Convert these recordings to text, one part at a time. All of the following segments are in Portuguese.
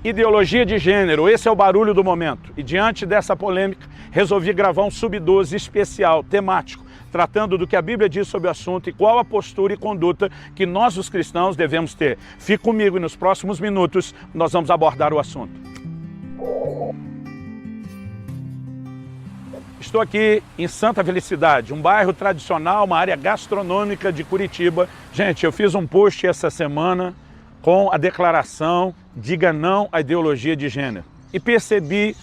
Ideologia de gênero, esse é o barulho do momento. E diante dessa polêmica, resolvi gravar um Sub-12 especial, temático, tratando do que a Bíblia diz sobre o assunto e qual a postura e conduta que nós, os cristãos, devemos ter. Fique comigo e nos próximos minutos nós vamos abordar o assunto. Estou aqui em Santa Felicidade, um bairro tradicional, uma área gastronômica de Curitiba. Gente, eu fiz um post essa semana com a declaração "Diga não à ideologia de gênero". E percebi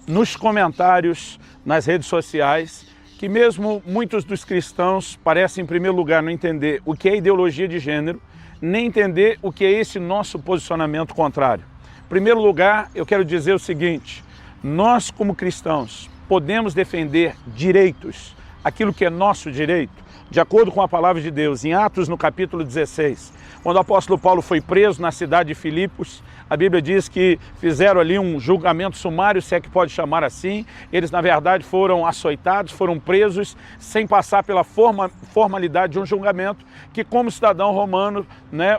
nos comentários, nas redes sociais, que mesmo muitos dos cristãos parecem, em primeiro lugar, não entender o que é ideologia de gênero, nem entender o que é esse nosso posicionamento contrário. Em primeiro lugar, eu quero dizer o seguinte: nós, como cristãos, podemos defender direitos, aquilo que é nosso direito, de acordo com a palavra de Deus. Em Atos, no capítulo 16, quando o apóstolo Paulo foi preso na cidade de Filipos, a Bíblia diz que fizeram ali um julgamento sumário, se é que pode chamar assim. Eles, na verdade, foram açoitados, foram presos, sem passar pela formalidade de um julgamento que, como cidadão romano,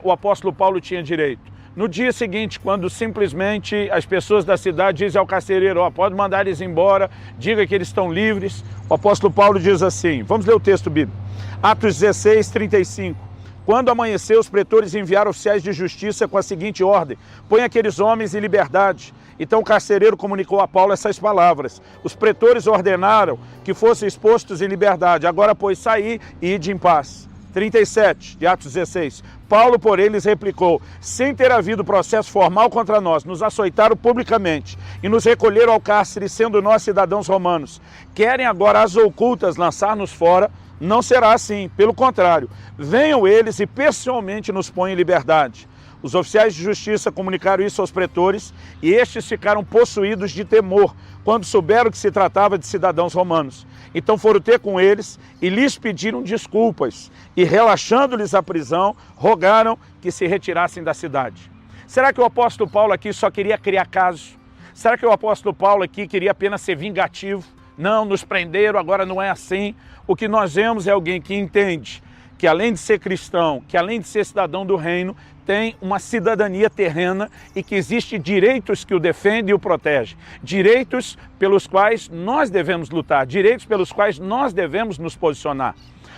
o apóstolo Paulo tinha direito. No dia seguinte, quando simplesmente as pessoas da cidade dizem ao carcereiro: pode mandar eles embora, diga que eles estão livres, o apóstolo Paulo diz assim, vamos ler o texto bíblico, Atos 16, 35. Quando amanheceu, os pretores enviaram oficiais de justiça com a seguinte ordem: põe aqueles homens em liberdade. Então o carcereiro comunicou a Paulo essas palavras: os pretores ordenaram que fossem expostos em liberdade, agora pois saí e ide em paz. 37, de Atos 16. Paulo, porém, lhes replicou: sem ter havido processo formal contra nós, nos açoitaram publicamente e nos recolheram ao cárcere, sendo nós cidadãos romanos. Querem agora às ocultas lançar-nos fora? Não será assim, pelo contrário. Venham eles e pessoalmente nos põem em liberdade. Os oficiais de justiça comunicaram isso aos pretores e estes ficaram possuídos de temor quando souberam que se tratava de cidadãos romanos. Então foram ter com eles e lhes pediram desculpas e, relaxando-lhes a prisão, rogaram que se retirassem da cidade. Será que o apóstolo Paulo aqui só queria criar caso? Será que o apóstolo Paulo aqui queria apenas ser vingativo? Não, nos prenderam, agora não é assim. O que nós vemos é alguém que entende que, além de ser cristão, que além de ser cidadão do reino, tem uma cidadania terrena e que existem direitos que o defendem e o protegem. Direitos pelos quais nós devemos lutar, direitos pelos quais nós devemos nos posicionar.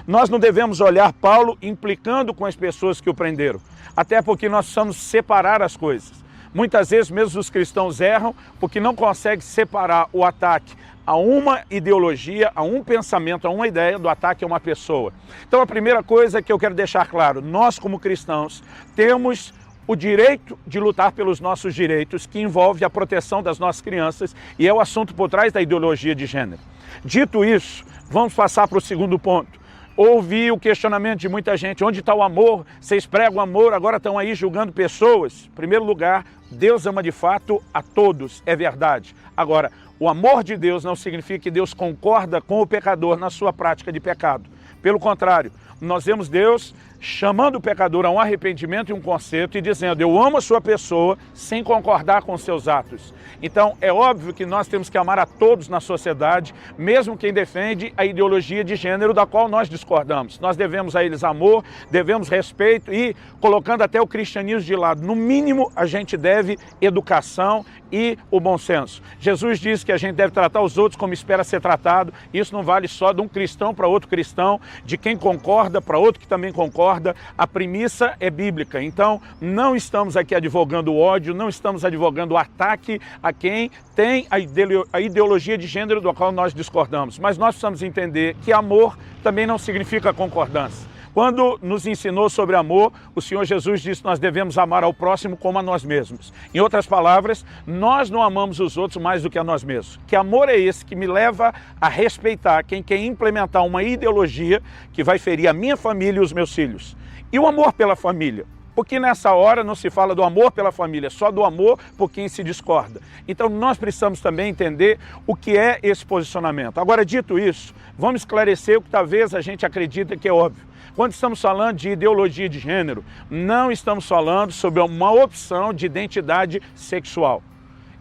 Nós não devemos olhar Paulo implicando com as pessoas que o prenderam, até porque nós precisamos separar as coisas. Muitas vezes mesmo os cristãos erram porque não conseguem separar o ataque a uma ideologia, a um pensamento, a uma ideia do ataque a uma pessoa. Então a primeira coisa que eu quero deixar claro: nós como cristãos temos o direito de lutar pelos nossos direitos, que envolve a proteção das nossas crianças, e é o assunto por trás da ideologia de gênero. Dito isso, vamos passar para o segundo ponto. Ouvi o questionamento de muita gente: onde está o amor? Vocês pregam amor, agora estão aí julgando pessoas. Em primeiro lugar, Deus ama de fato a todos, é verdade. Agora, o amor de Deus não significa que Deus concorda com o pecador na sua prática de pecado. Pelo contrário, nós vemos Deus chamando o pecador a um arrependimento e um conserto e dizendo: eu amo a sua pessoa, sem concordar com seus atos. Então é óbvio que nós temos que amar a todos na sociedade, mesmo quem defende a ideologia de gênero da qual nós discordamos. Nós devemos a eles amor, devemos respeito e, colocando até o cristianismo de lado, no mínimo a gente deve educação e o bom senso. Jesus diz que a gente deve tratar os outros como espera ser tratado. Isso não vale só de um cristão para outro cristão, de quem concorda para outro que também concorda. A premissa é bíblica. Então não estamos aqui advogando o ódio, não estamos advogando o ataque a quem tem a ideologia de gênero do qual nós discordamos. Mas nós precisamos entender que amor também não significa concordância. Quando nos ensinou sobre amor, o Senhor Jesus disse que nós devemos amar ao próximo como a nós mesmos. Em outras palavras, nós não amamos os outros mais do que a nós mesmos. Que amor é esse que me leva a respeitar quem quer implementar uma ideologia que vai ferir a minha família e os meus filhos? E o amor pela família? Porque nessa hora não se fala do amor pela família, só do amor por quem se discorda. Então nós precisamos também entender o que é esse posicionamento. Agora, dito isso, vamos esclarecer o que talvez a gente acredita que é óbvio. Quando estamos falando de ideologia de gênero, não estamos falando sobre uma opção de identidade sexual.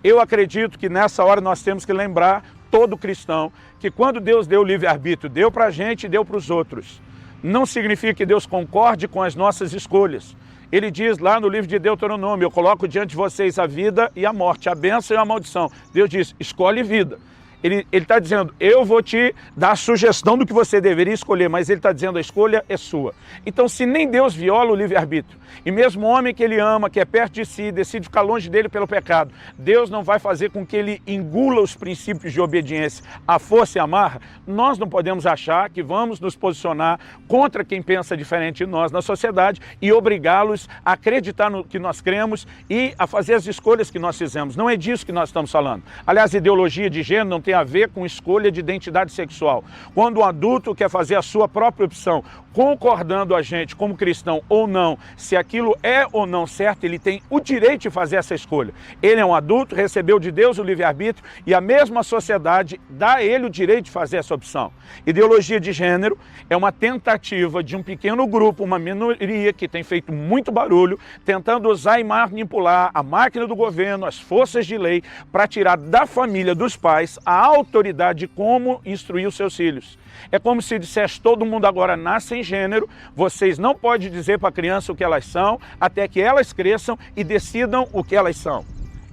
Eu acredito que nessa hora nós temos que lembrar, todo cristão, que quando Deus deu o livre-arbítrio, deu para a gente e deu para os outros. Não significa que Deus concorde com as nossas escolhas. Ele diz lá no livro de Deuteronômio, eu coloco diante de vocês a vida e a morte, a bênção e a maldição. Deus diz, escolhe vida. Ele está dizendo, eu vou te dar a sugestão do que você deveria escolher, mas ele está dizendo, a escolha é sua. Então, se nem Deus viola o livre-arbítrio, e mesmo o homem que ele ama, que é perto de si, decide ficar longe dele pelo pecado, Deus não vai fazer com que ele engula os princípios de obediência à força e à marra, nós não podemos achar que vamos nos posicionar contra quem pensa diferente de nós na sociedade e obrigá-los a acreditar no que nós cremos e a fazer as escolhas que nós fizemos. Não é disso que nós estamos falando. Aliás, ideologia de gênero não tem a ver com escolha de identidade sexual. Quando um adulto quer fazer a sua própria opção, concordando a gente como cristão ou não, se aquilo é ou não certo, ele tem o direito de fazer essa escolha. Ele é um adulto, recebeu de Deus o livre-arbítrio e a mesma sociedade dá a ele o direito de fazer essa opção. Ideologia de gênero é uma tentativa de um pequeno grupo, uma minoria que tem feito muito barulho, tentando usar e manipular a máquina do governo, as forças de lei, para tirar da família, dos pais, a autoridade de como instruir os seus filhos. É como se dissesse, todo mundo agora nasce em gênero, vocês não podem dizer para a criança o que elas são, até que elas cresçam e decidam o que elas são.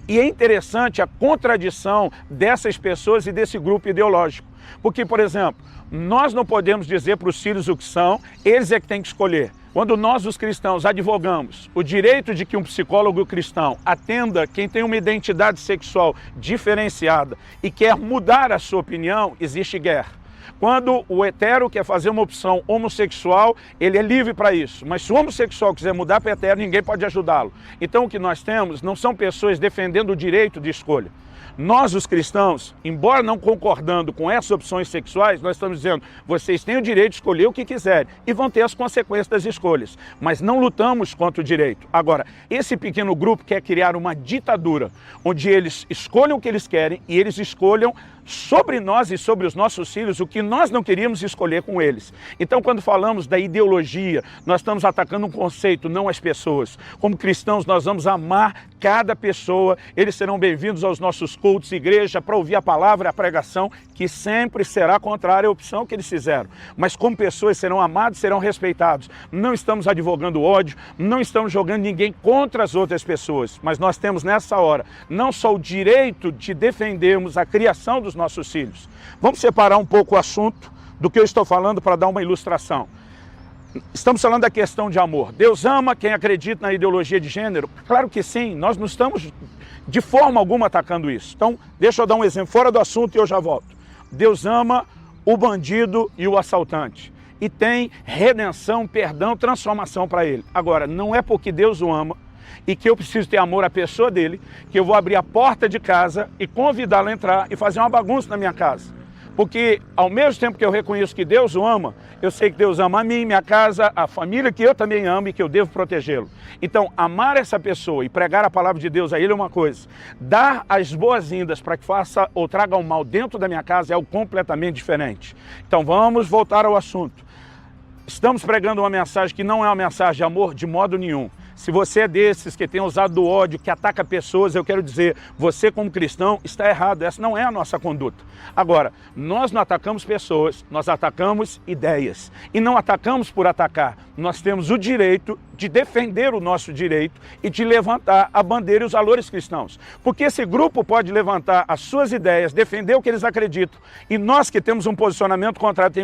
E é interessante a contradição dessas pessoas e desse grupo ideológico. Porque, por exemplo, nós não podemos dizer para os filhos o que são, eles é que têm que escolher. Quando nós, os cristãos, advogamos o direito de que um psicólogo cristão atenda quem tem uma identidade sexual diferenciada e quer mudar a sua opinião, existe guerra. Quando o hetero quer fazer uma opção homossexual, ele é livre para isso. Mas se o homossexual quiser mudar para hetero, ninguém pode ajudá-lo. Então o que nós temos não são pessoas defendendo o direito de escolha. Nós, os cristãos, embora não concordando com essas opções sexuais, nós estamos dizendo, vocês têm o direito de escolher o que quiserem e vão ter as consequências das escolhas, mas não lutamos contra o direito. Agora, esse pequeno grupo quer criar uma ditadura, onde eles escolham o que eles querem e eles escolham sobre nós e sobre os nossos filhos o que nós não queríamos escolher com eles. Então, quando falamos da ideologia, nós estamos atacando um conceito, não as pessoas. Como cristãos, nós vamos amar cada pessoa, eles serão bem-vindos aos nossos cultos, igreja, para ouvir a palavra e a pregação, que sempre será contrária à opção que eles fizeram. Mas como pessoas serão amados, serão respeitados. Não estamos advogando ódio, não estamos jogando ninguém contra as outras pessoas, mas nós temos nessa hora não só o direito de defendermos a criação dos nossos filhos. Vamos separar um pouco o assunto do que eu estou falando para dar uma ilustração. Estamos falando da questão de amor. Deus ama quem acredita na ideologia de gênero? Claro que sim, nós não estamos de forma alguma atacando isso. Então, deixa eu dar um exemplo fora do assunto e eu já volto. Deus ama o bandido e o assaltante. E tem redenção, perdão, transformação para ele. Agora, não é porque Deus o ama e que eu preciso ter amor à pessoa dele, que eu vou abrir a porta de casa e convidá-lo a entrar e fazer uma bagunça na minha casa. Porque ao mesmo tempo que eu reconheço que Deus o ama, eu sei que Deus ama a mim, minha casa, a família que eu também amo e que eu devo protegê-lo. Então, amar essa pessoa e pregar a palavra de Deus a ele é uma coisa. Dar as boas-vindas para que faça ou traga o mal dentro da minha casa é algo completamente diferente. Então, vamos voltar ao assunto. Estamos pregando uma mensagem que não é uma mensagem de amor de modo nenhum. Se você é desses que tem usado do ódio, que ataca pessoas, eu quero dizer, você como cristão está errado, essa não é a nossa conduta. Agora, nós não atacamos pessoas, nós atacamos ideias. E não atacamos por atacar, nós temos o direito de defender o nosso direito e de levantar a bandeira e os valores cristãos. Porque esse grupo pode levantar as suas ideias, defender o que eles acreditam. E nós que temos um posicionamento contrário,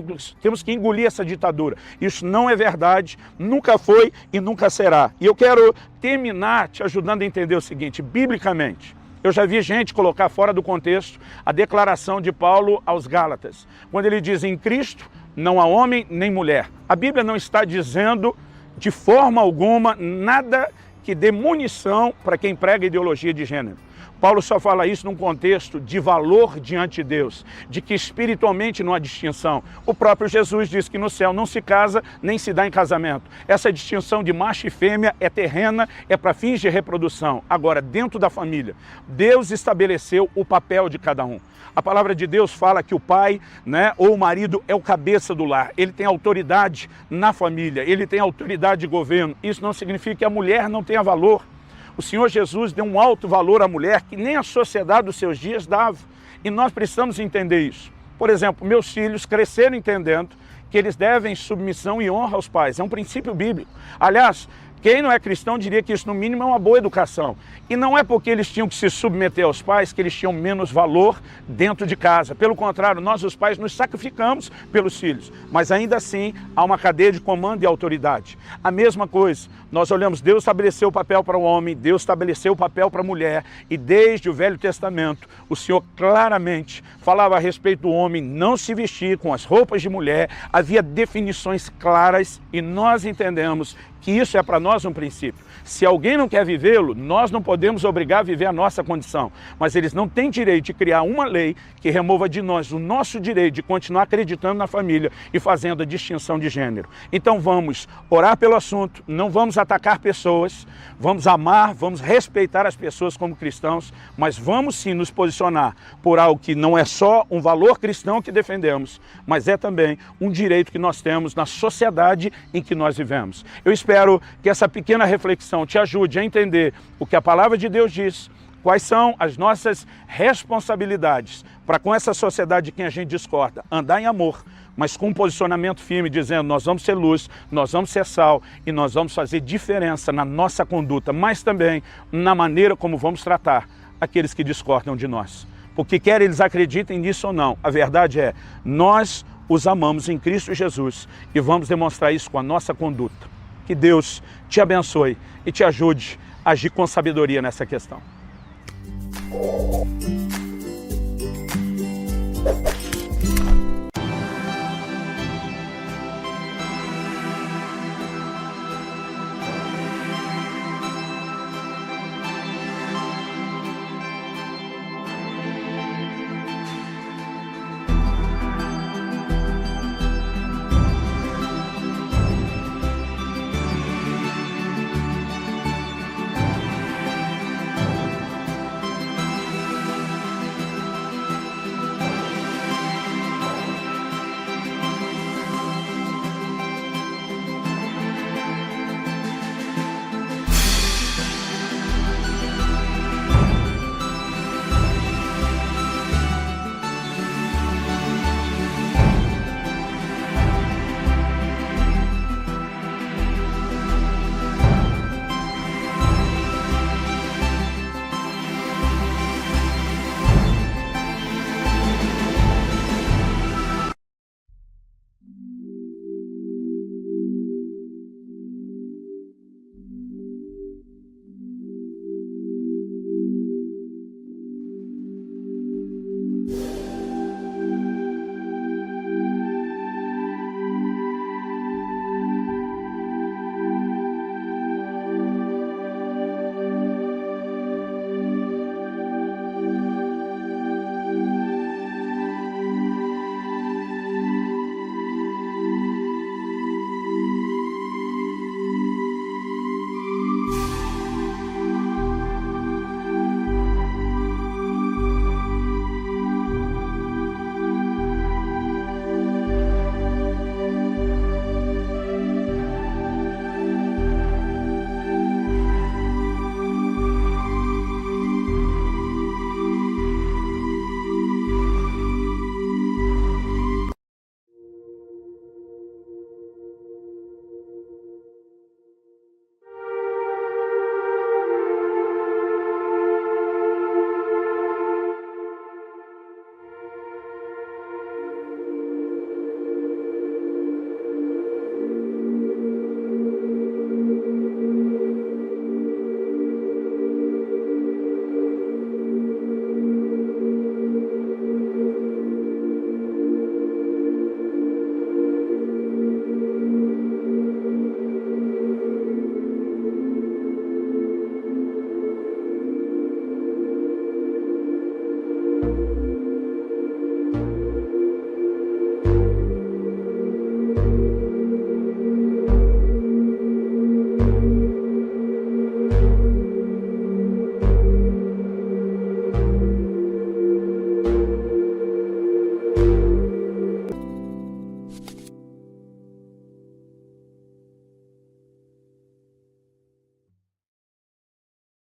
temos que engolir essa ditadura. Isso não é verdade, nunca foi e nunca será. E eu quero terminar te ajudando a entender o seguinte, biblicamente. Eu já vi gente colocar fora do contexto a declaração de Paulo aos Gálatas, quando ele diz, em Cristo não há homem nem mulher. A Bíblia não está dizendo de forma alguma nada que dê munição para quem prega ideologia de gênero. Paulo só fala isso num contexto de valor diante de Deus, de que espiritualmente não há distinção. O próprio Jesus diz que no céu não se casa, nem se dá em casamento. Essa distinção de macho e fêmea é terrena, é para fins de reprodução. Agora, dentro da família, Deus estabeleceu o papel de cada um. A palavra de Deus fala que o pai, ou o marido é o cabeça do lar. Ele tem autoridade na família, ele tem autoridade de governo. Isso não significa que a mulher não tenha valor. O Senhor Jesus deu um alto valor à mulher que nem a sociedade dos seus dias dava. E nós precisamos entender isso. Por exemplo, meus filhos cresceram entendendo que eles devem submissão e honra aos pais. É um princípio bíblico. Aliás, Quem não é cristão diria que isso, no mínimo, é uma boa educação. E não é porque eles tinham que se submeter aos pais que eles tinham menos valor dentro de casa. Pelo contrário, nós, os pais, nos sacrificamos pelos filhos. Mas ainda assim, há uma cadeia de comando e autoridade. A mesma coisa, nós olhamos, Deus estabeleceu o papel para o homem, Deus estabeleceu o papel para a mulher. E desde o Velho Testamento, o Senhor claramente falava a respeito do homem não se vestir com as roupas de mulher. Havia definições claras e nós entendemos que isso é para nós um princípio. Se alguém não quer vivê-lo, nós não podemos obrigar a viver a nossa condição. Mas eles não têm direito de criar uma lei que remova de nós o nosso direito de continuar acreditando na família e fazendo a distinção de gênero. Então vamos orar pelo assunto, não vamos atacar pessoas, vamos amar, vamos respeitar as pessoas como cristãos, mas vamos sim nos posicionar por algo que não é só um valor cristão que defendemos, mas é também um direito que nós temos na sociedade em que nós vivemos. Eu espero que essa pequena reflexão te ajude a entender o que a palavra de Deus diz, quais são as nossas responsabilidades para com essa sociedade de quem a gente discorda, andar em amor, mas com um posicionamento firme, dizendo nós vamos ser luz, nós vamos ser sal e nós vamos fazer diferença na nossa conduta, mas também na maneira como vamos tratar aqueles que discordam de nós. Porque quer eles acreditem nisso ou não, a verdade é, nós os amamos em Cristo Jesus e vamos demonstrar isso com a nossa conduta. Que Deus te abençoe e te ajude a agir com sabedoria nessa questão.